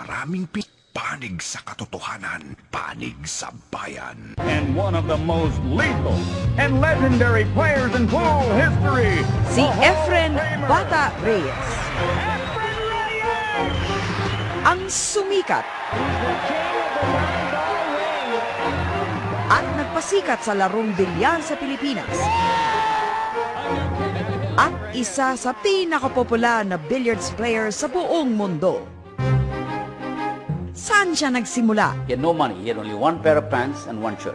maraming panig sa katotohanan, panig sa bayan. And one of the most lethal and legendary players in pool history, Si Efren Bata Reyes. Ang sumikat at nagpasikat sa larong bilyar sa Pilipinas. At isa sa pinakapopular na billiards player sa buong mundo. Saan siya nagsimula? He had no money. He had only one pair of pants and one shirt.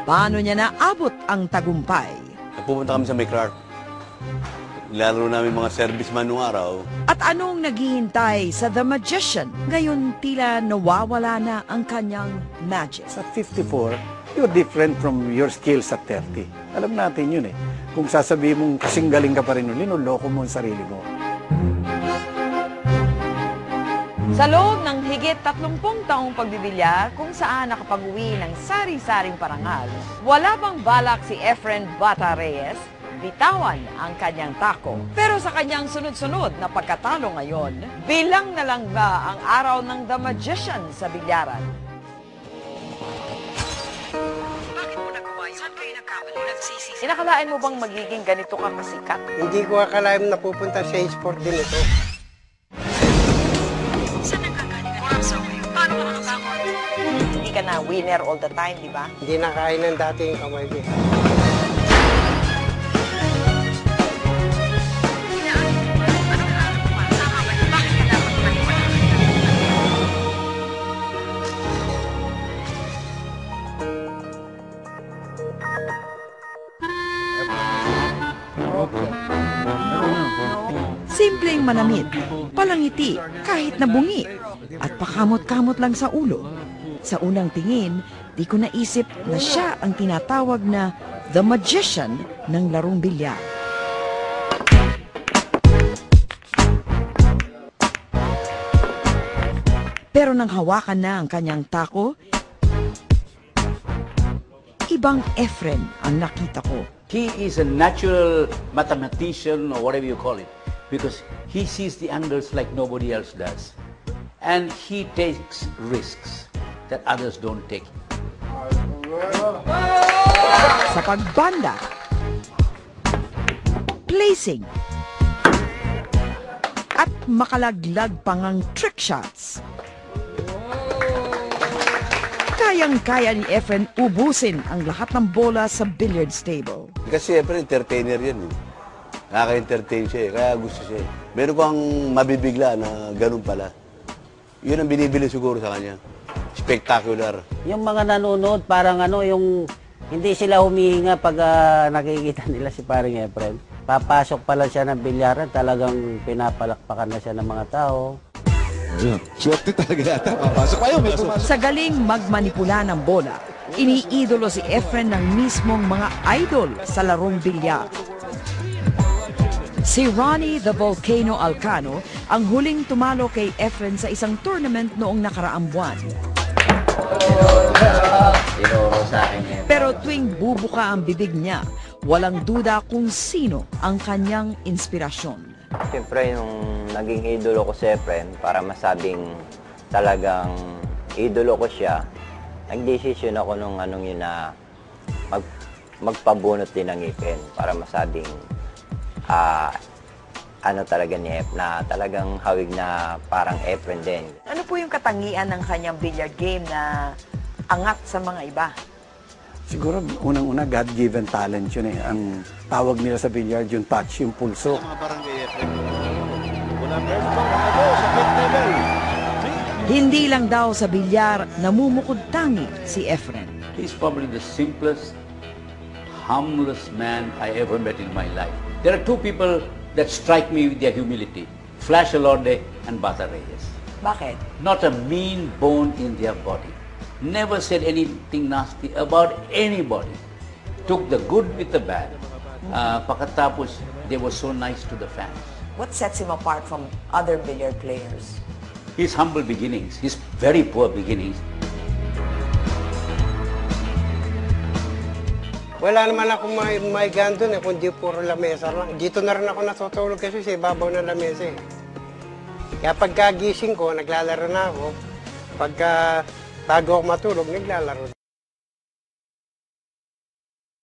Paano niya naabot ang tagumpay? Nagpupunta kami sa McClark. Lalo namin mga serviceman noong araw. At anong naghihintay sa The Magician? Ngayon tila nawawala na ang kanyang magic. Sa 54, you're different from your skills at 30. Alam natin yun eh. Kung sasabihin mong kasing galing ka pa rin, linuloko mo ang sarili mo. Sa loob ng higit 30 taong pagbibilyar kung saan nakapag-uwi ng sari-saring parangal, wala bang balak si Efren Bata Reyes bitawan ang kanyang tako. Pero sa kanyang sunod-sunod na pagkatalo ngayon, bilang na lang ba ang araw ng The Magician sa bilyaran? Bakit mo nagawa yun? Saan kayo nagkamali? Nagsisisi? Inakalaan mo bang magiging ganito ka kasikat? Hindi ko akalain na pupunta sa sport din ito. Saan nagkagaling ang puso? Paano ka nakabangon? Hindi ka na winner all the time, di ba? Hindi na kain ng dati yung kamay ko. Simpleng manamit, palangiti, kahit nabungi, at pakamot-kamot lang sa ulo. Sa unang tingin, di ko naisip na siya ang tinatawag na The Magician ng larong bilyar. Pero nang hawakan na ang kanyang tako, ibang Efren ang nakita ko. He is a natural mathematician or whatever you call it, because he sees the angles like nobody else does. And he takes risks that others don't take. Sa pagbanda, placing, at makalaglag pang ang trick shots. Kayang-kaya ni Efren ubusin ang lahat ng bola sa billiards table. Kasi siyempre, entertainer yan eh. Nakaka-entertain siya eh, kaya gusto siya eh. Meron kang mabibigla na ganun pala. Yun ang binibili siguro sa kanya. Spectacular. Yung mga nanonood, parang yung hindi sila humihinga pag nakikita nila si paring Efren. Papasok pala siya ng bilyaran, talagang pinapalakpakan na siya ng mga tao. Swerte talaga yata. Papasok kayo. Sa galing magmanipula ng bola, iniidolo si Efren ng mismong mga idol sa larong bilyar. Si Ronnie the Volcano Alcano ang huling tumalo kay Efren sa isang tournament noong nakaraang buwan. Pero tuwing bubuka ang bibig niya, walang duda kung sino ang kanyang inspirasyon. Siyempre, yung naging idolo ko si Efren, para masabing talagang idolo ko siya, nag-desisyon ako nung yun na magpabunot din ng ngipin para masabing talaga ni Efren, na talagang hawig na parang Efren din. Ano po yung katangian ng kanyang billiard game na angat sa mga iba? Siguro, unang-una, God-given talent yun eh. Ang tawag nila sa billiard, yung touch, yung pulso. Hindi lang daw sa bilyar namumukod tangi si Efren. He's probably the simplest, humblest man I ever met in my life. There are two people that strike me with their humility, Flash Alorde and Bata Reyes. Bakit? Not a mean bone in their body. Never said anything nasty about anybody. Took the good with the bad. Pagkatapos, they were so nice to the fans. What sets him apart from other billiard players? His humble beginnings, his very poor beginnings. Wala naman ako may gan doon eh, kundi puro lamesa lang. Dito na rin ako natutulog kasi sa ibabaw ng lamesa eh. Kaya pagkagising ko, naglalaro na ako. Pagka bago ako matulog, naglalaro.